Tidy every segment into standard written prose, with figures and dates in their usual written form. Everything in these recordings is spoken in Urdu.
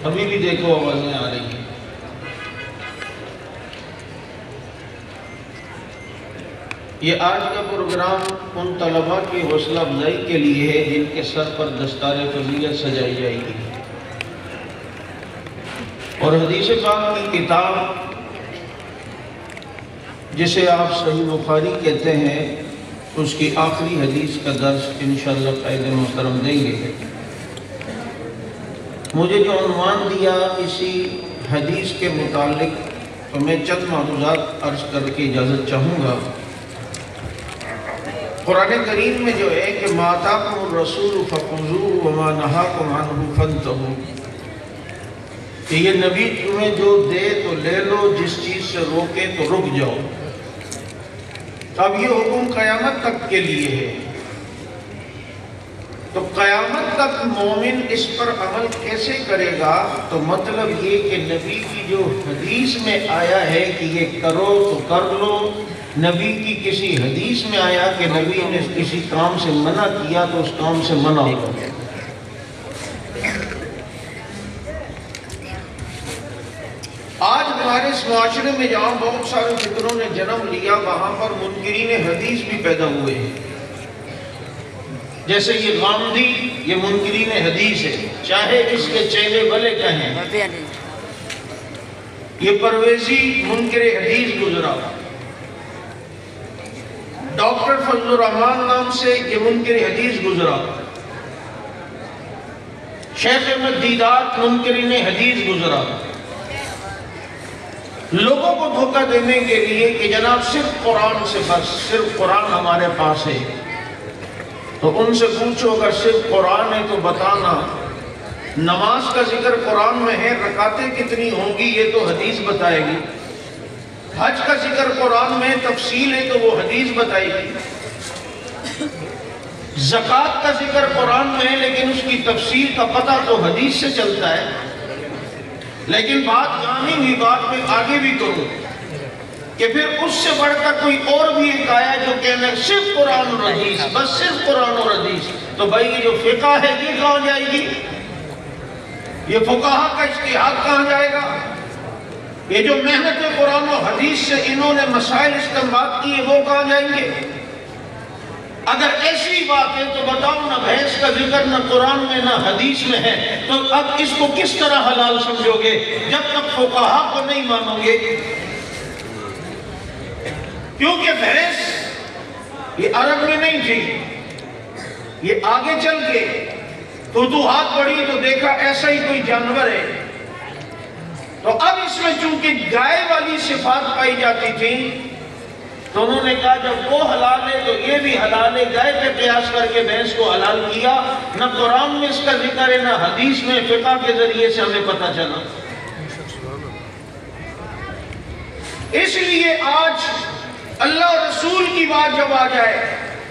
ابھی بھی دیکھو آوازیں آ رہی ہیں۔ یہ آج کا پروگرام ان طلباء کی حوصلہ افزائی کے لیے ہے جن کے سر پر دستار فضیلت سجائی جائے گی، اور حدیث پاک کی کتاب جسے آپ صحیح بخاری کہتے ہیں اس کی آخری حدیث کا درس انشاءاللہ قائد محترم دیں گے۔ مجھے جو عنوان دیا اسی حدیث کے متعلق تو میں چند معروضات عرض کر کے اجازت چاہوں گا۔ قرآن کریم میں جو ہے کہ مَا آتَاكُمُ الرَّسُولُ فَخُذُوهُ وَمَا نَهَاكُمْ عَنْهُ فَانْتَهُوا، کہ یہ نبی تمہیں جو دے تو لے لو، جس چیز سے روکے تو رک جاؤ۔ اب یہ حکم قیامت تک کے لیے ہے، تو قیامت تک مومن اس پر عمل کیسے کرے گا؟ تو مطلب یہ کہ نبی کی جو حدیث میں آیا ہے کہ یہ کرو تو کر لو، نبی کی کسی حدیث میں آیا کہ نبی نے کسی کام سے منع کیا تو اس کام سے منع ہو گیا۔ آج ہمارے اس معاشرے میں جہاں بہت سارے فکروں نے جنم لیا وہاں پر منکرین حدیث بھی پیدا ہوئے ہیں۔ جیسے یہ غامدی، یہ منکرین حدیث ہے، چاہے اس کے چہلے بلے کہیں۔ یہ پرویزی منکر حدیث گزرا۔ ڈاکٹر فضل الرحمان نام سے یہ منکر حدیث گزرا۔ شیخ احمد دیدار منکرین حدیث گزرا۔ لوگوں کو دھوکہ دینے کے لیے کہ جناب صرف قرآن سے بس، صرف قرآن ہمارے پاس ہے، تو ان سے پوچھو اگر صرف قرآن ہے تو بتانا نماز کا ذکر قرآن میں ہے، رکعتیں کتنی ہوں گی یہ تو حدیث بتائے گی، حج کا ذکر قرآن میں تفصیل ہے تو وہ حدیث بتائے گی، زکوٰۃ کا ذکر قرآن میں ہے لیکن اس کی تفصیل کا پتہ تو حدیث سے چلتا ہے۔ لیکن بات یہاں نہیں ہوئی، بات میں آگے بھی کروں کہ پھر اس سے بڑھ کر کوئی اور بھی ایک آیا جو کہنا ہے صرف قرآن اور حدیث، بس صرف قرآن اور حدیث، تو بھائی یہ جو فقہ ہے یہ کہاں جائے گی؟ یہ فقہا کا اجتہاد کہاں جائے گا؟ یہ جو محنت قرآن و حدیث سے انہوں نے مسائل استنباط کیے وہ کہاں جائیں گے؟ اگر ایسی بات ہے تو بتاؤ نہ بھینس کا ذکر نہ قرآن میں نہ حدیث میں ہے، تو اب اس کو کس طرح حلال سمجھو گے جب تک فقہا کو نہیں مانو گے؟ کیونکہ بھینس یہ عرب میں نہیں تھی، یہ آگے چل کے فتوحات پڑھی تو دیکھا ایسا ہی کوئی جانور ہے، تو اب اس میں چونکہ گائے والی صفات پائی جاتی تھی تو انہوں نے کہا جب وہ حلال ہے تو یہ بھی حلال ہے، گائے پہ قیاس کر کے بھینس کو حلال کیا۔ نہ قرآن میں اس کا ذکر ہے نہ حدیث میں، فقہ کے ذریعے سے ہمیں پتہ چلا۔ اس لیے آج اللہ اور رسول کی بات جب آ جائے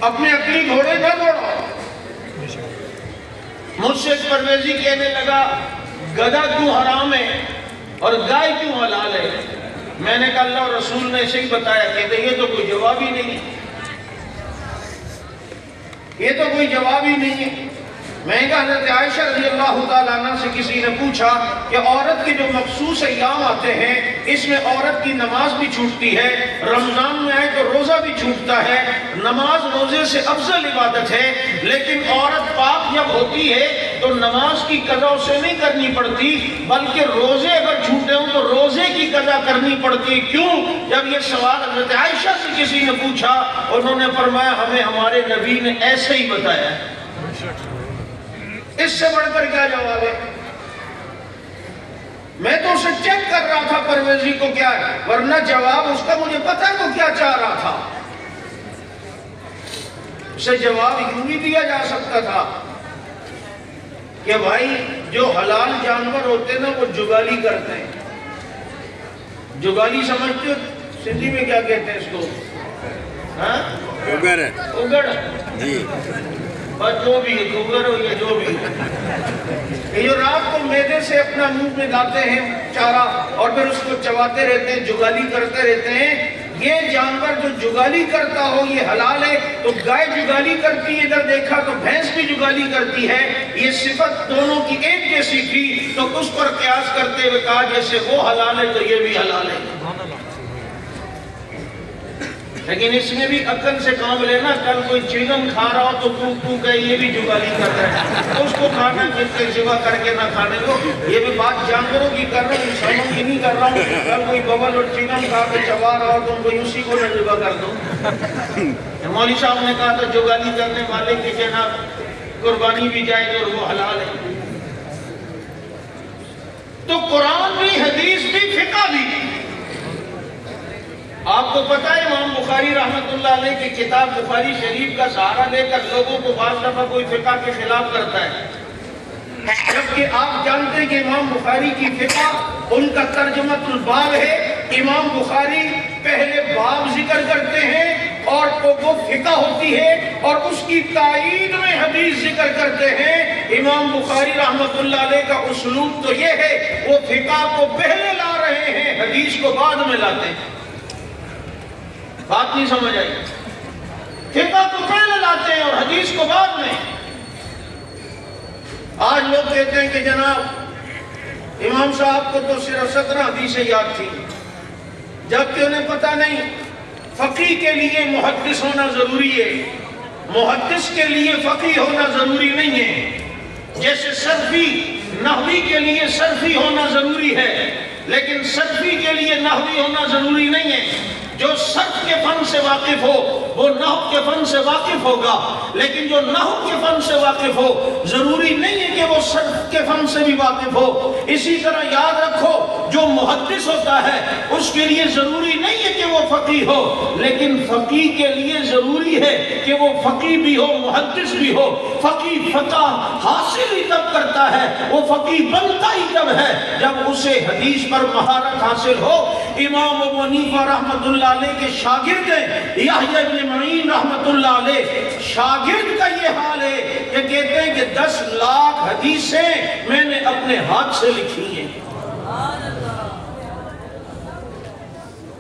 اپنے عقلی گھوڑے نہ دوڑو۔ مجھ سے ایک پرویزی کہنے لگا گدھا کیوں حرام ہے اور گائے کیوں حلال ہے؟ میں نے کہا اللہ اور رسول نے اسے ہی بتایا، کہتے یہ تو کوئی جواب ہی نہیں، یہ تو کوئی جواب ہی نہیں ہے۔ میں نے کہا حضرت عائشہ رضی اللہ تعالیٰ عنہ سے کسی نے پوچھا کہ عورت کے جو مخصوص ایام آتے ہیں اس میں عورت کی نماز بھی چھوٹتی ہے، رمضان میں آئے تو روزہ بھی چھوٹتا ہے، نماز روزے سے افضل عبادت ہے، لیکن عورت پاک جب ہوتی ہے تو نماز کی قضا اسے نہیں کرنی پڑتی بلکہ روزے اگر چھوٹے ہوں تو روزے کی قضا کرنی پڑتی۔ کیوں؟ جب یہ سوال حضرت عائشہ سے کسی نے پوچھا انہوں نے فرمایا ہمیں ہمارے نبی نے ایسے ہی بتایا، اس سے بڑھ کر کیا جواب ہے؟ میں تو اسے چیک کر رہا تھا پرویزی کو کیا ہے، ورنہ جواب اس کا مجھے پتہ تو کیا چاہ رہا تھا۔ اسے جواب یوں بھی دیا جا سکتا تھا کہ بھائی جو حلال جانور ہوتے ہیں نا وہ جگالی کرتے ہیں۔ جگالی سمجھتے ہو سندھی میں کیا کہتے ہیں اس کو؟ اگڑ اگڑ جی، بس جو بھی ہے اگڑ ہو یا جو بھی ہو، یہ جو رات کو میدے سے اپنا منہ میں لاتے ہیں چارہ اور پھر اس کو چباتے رہتے ہیں، جگالی کرتے رہتے ہیں، یہ جانور جو جگالی کرتا ہو یہ حلال ہے، تو گائے جگالی کرتی ہے، ادھر دیکھا تو بھینس بھی جگالی کرتی ہے، یہ صفت دونوں کی ایک جیسی تھی، تو اس پر قیاس کرتے ہوئے کہا جیسے وہ حلال ہے تو یہ بھی حلال ہے۔ لیکن اس میں بھی عقل سے کام لینا، کل کوئی چنگم کھا رہا ہو تو تو کہے یہ بھی جگالی کر رہا ہے، اس کو کھانا جس کے سوا کر کے نہ کھانے کو۔ یہ بھی بات جانوروں کی کر رہا ہوں، انسانوں کی نہیں کر رہا ہوں۔ کل کوئی ببل اور چنگم کھا کے چبا رہا ہو تو ان کو اسی کو نہ ذبح کر دو۔ مولوی صاحب نے کہا تھا جگالی کرنے والے کی جناب قربانی بھی جائز اور وہ حلال ہے۔ تو قرآن بھی، حدیث بھی، فقہ بھی۔ آپ کو پتا ہے امام بخاری رحمت اللہ علیہ کی کتاب بخاری شریف کا سہارا لے کر لوگوں کو بعض دفعہ کوئی فقہ کے خلاف کرتا ہے، جبکہ آپ جانتے ہیں کہ امام بخاری کی فقہ ان کا ترجمۃ الباب ہے۔ امام بخاری پہلے باب ذکر کرتے ہیں اور وہ فقہ ہوتی ہے، اور اس کی تائید میں حدیث ذکر کرتے ہیں۔ امام بخاری رحمت اللہ علیہ کا اسلوب تو یہ ہے، وہ فقہ کو پہلے لا رہے ہیں، حدیث کو بعد میں لاتے ہیں۔ بات نہیں سمجھ آئی؟ فقہ کو پہلے لاتے ہیں اور حدیث کو بعد میں۔ آج لوگ کہتے ہیں کہ جناب امام صاحب کو تو صرف 17 حدیثیں یاد تھی، جبکہ انہیں پتہ نہیں فقی کے لیے محدث ہونا ضروری ہے، محدث کے لیے فقی ہونا ضروری نہیں ہے۔ جیسے صرفی نحوی کے لیے صرفی ہونا ضروری ہے، لیکن صرفی کے لیے نحوی ہونا ضروری نہیں ہے۔ جو صرف کے فن سے واقف ہو وہ نحو کے فن سے واقف ہوگا، لیکن جو نحو کے فن سے واقف ہو ضروری نہیں ہے کہ وہ صرف کے فن سے بھی واقف ہو۔ اسی طرح یاد رکھو جو محدث ہوتا ہے اس کے لیے ضروری نہیں ہے کہ وہ فقیہ ہو، لیکن فقیہ کے لیے ضروری ہے کہ وہ فقیہ بھی ہو، محدث بھی ہو۔ فقیہ فقہ حاصل ہی تب کرتا ہے، وہ فقیہ بنتا ہی تب ہے جب اسے حدیث پر مہارت حاصل ہو۔ امام ابو حنیفہ رحمت اللہ علیہ کے شاگرد یحییٰ بن معین رحمت اللہ علیہ، شاگرد کا یہ حال ہے کہ کہتے ہیں کہ 10 لاکھ حدیثیں میں نے اپنے ہاتھ سے لکھی ہیں۔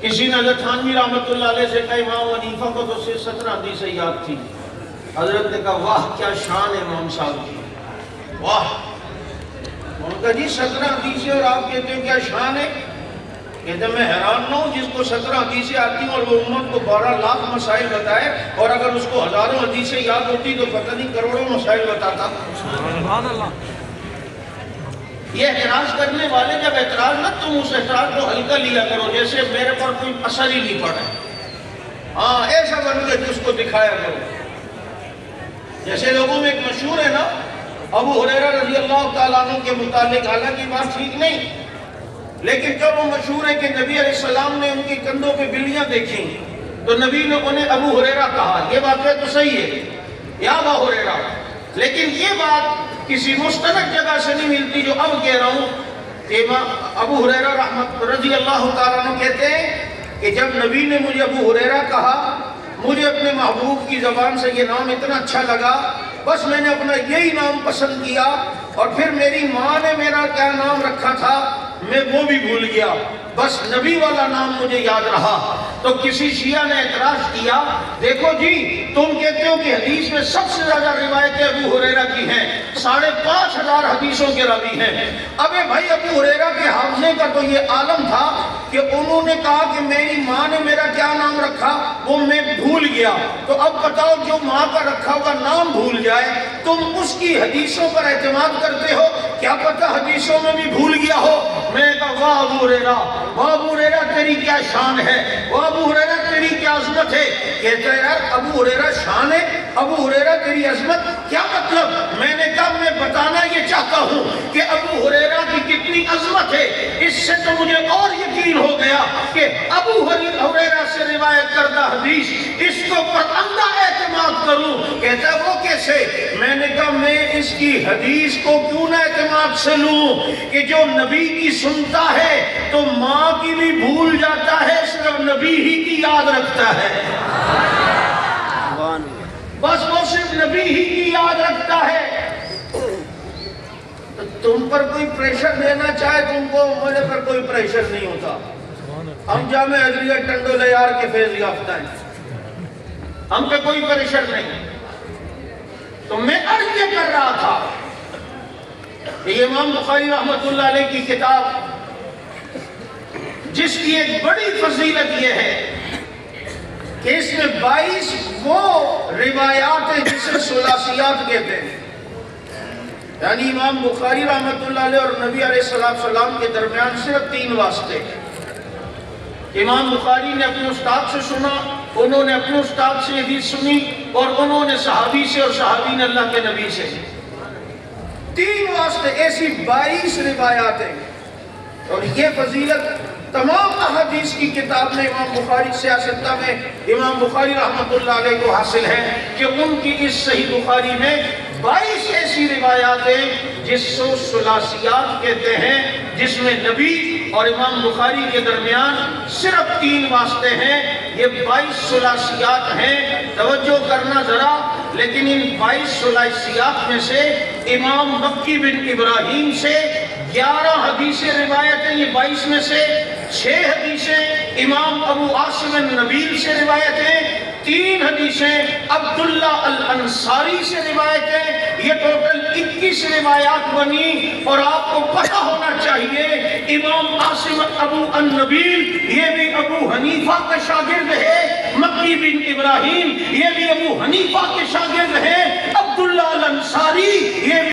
کسی نے حضرت تھانوی رحمت اللہ علیہ سے کہا امام حنیفہ کو تو صرف 17 حدیثیں یاد تھی۔ حضرت نے کہا واہ کیا شان ہے امام صاحب کی، واہ۔ ان کا جی 17 حدیثیں اور آپ کہتے ہیں کیا شان ہے؟ کہتے ہیں میں حیران نہ ہوں جس کو 17 حدیثیں آتی ہیں اور وہ امت کو 12 لاکھ مسائل بتائے، اور اگر اس کو ہزاروں حدیثیں یاد ہوتی تو پتہ نہیں کروڑوں مسائل بتاتا۔ سبحان اللہ۔ یہ اعتراض کرنے والے جب اعتراض نہ، تم اس اعتراض کو ہلکا لیا کرو جیسے میرے پر کوئی اثر ہی نہیں پڑا ہے۔ ہاں ایسا بن کے جس کو دکھایا کرو۔ جیسے لوگوں میں ایک مشہور ہے نا، ابو ہریرہ رضی اللہ تعالیٰ عنہ کے متعلق، حالانکہ بات ٹھیک نہیں، لیکن جب وہ مشہور ہے کہ نبی علیہ السلام نے ان کی کندھوں پہ بلیاں دیکھیں تو نبی نے انہیں ابو ہریرہ کہا۔ یہ بات تو صحیح ہے، یا ابا ہریرہ، لیکن یہ بات کسی مستند جگہ سے نہیں ملتی جو اب کہہ رہا ہوں کہ ابو ہریرہ رحمت رضی اللہ تعالیٰ عنہ کہتے ہیں کہ جب نبی نے مجھے ابو ہریرہ کہا، مجھے اپنے محبوب کی زبان سے یہ نام اتنا اچھا لگا، بس میں نے اپنا یہی نام پسند کیا، اور پھر میری ماں نے میرا کیا نام رکھا تھا میں وہ بھی بھول گیا، بس نبی والا نام مجھے یاد رہا۔ تو کسی شیعہ نے اعتراض کیا، دیکھو جی تم کہتے ہو کہ حدیث میں سب سے زیادہ روایتیں ابو ہریرہ کی ہیں، 5,500 حدیثوں کے راوی ہیں۔ ابے بھائی ابو ہریرہ کے حافظے کا تو یہ عالم تھا کہ انہوں نے کہا کہ میری ماں نے میرا کیا نام رکھا وہ میں بھول گیا، تو اب بتاؤ جو ماں کا رکھا ہوا نام بھول جائے تم اس کی حدیثوں پر اعتماد کرتے ہو، کیا پتہ حدیثوں میں بھی بھول گیا ہو۔ میں نے کہا واہ ابو ہریرہ، واہ ابو ہریرہ تیری کیا شان ہے، واہ ابو ہریرہ تیری کیا عظمت ہے۔ کہتا ہے یار ابو ہریرہ شان ہے، ابو ہریرہ تیری عظمت، کیا مطلب؟ میں نے کہا میں بتانا یہ چاہتا ہوں کہ ابو ہریرہ کی کتنی عظمت ہے، اس سے تو مجھے اور یقین ہو گیا کہ ابو ہریرہ سے روایت کردہ حدیث اس کو پر اندھا اعتماد کروں۔ کہتا ہے وہ کیسے؟ میں نے کہا میں اس کی حدیث کو کیوں نہ اعتماد سے لوں کہ جو نبی کی سنتا ہے تو ماں کی بھی بھول جاتا ہے، صرف نبی ہی کی یاد رکھتا ہے، بس وہ صرف نبی ہی کی یاد رکھتا ہے۔ تم پر کوئی پریشر دینا چاہے تم کو، مجھے پر کوئی پریشر نہیں ہوتا۔ ہم جامعہ عدلیہ ٹنڈو لیار کے فیض یافتہ ہیں، ہم پہ کوئی پریشر نہیں۔ تو میں عرض یہ کر رہا تھا کہ یہ امام بخاری رحمت اللہ علیہ کی کتاب، جس کی ایک بڑی فضیلت یہ ہے کہ اس میں 22 وہ روایات ہیں جسے ثلاثیات کہتے ہیں، یعنی امام بخاری رحمت اللہ علیہ اور نبی علیہ السلام کے درمیان صرف 3 واسطے۔ امام بخاری نے اپنے استاد سے سنا، انہوں نے اپنے استاد سے حدیث سنی، اور انہوں نے صحابی سے، اور صحابی نے اللہ کے نبی سے۔ 3 واسطے، ایسی 22 روایات ہیں، اور یہ فضیلت تمام احادیث کی کتاب میں امام بخاری سیاستہ میں امام بخاری رحمت اللہ علیہ کو حاصل ہے کہ ان کی اس صحیح بخاری میں 22 ایسی روایات ہیں جس کو ثلاثیات کہتے ہیں، جس میں نبی اور امام بخاری کے درمیان صرف 3 واسطے ہیں۔ یہ 22 ثلاثیات ہیں، توجہ کرنا ذرا۔ لیکن ان 22 ثلاثیات میں سے امام مکی بن ابراہیم سے 11 حدیثیں روایت ہیں، یہ 22 میں سے 6 حدیثیں امام ابو عاصم النبیل سے روایت ہیں، 3 حدیثیں عبداللہ الانصاری سے روایت ہیں، یہ ٹوٹل 21 روایات بنی۔ اور آپ کو پتہ ہونا چاہیے امام عاصم ابو النبیل یہ بھی ابو حنیفہ کا شاگرد ہے، مکی بن ابراہیم یہ بھی ابو حنیفہ کے شاگرد ہیں، عبداللہ الانصاری یہ بھی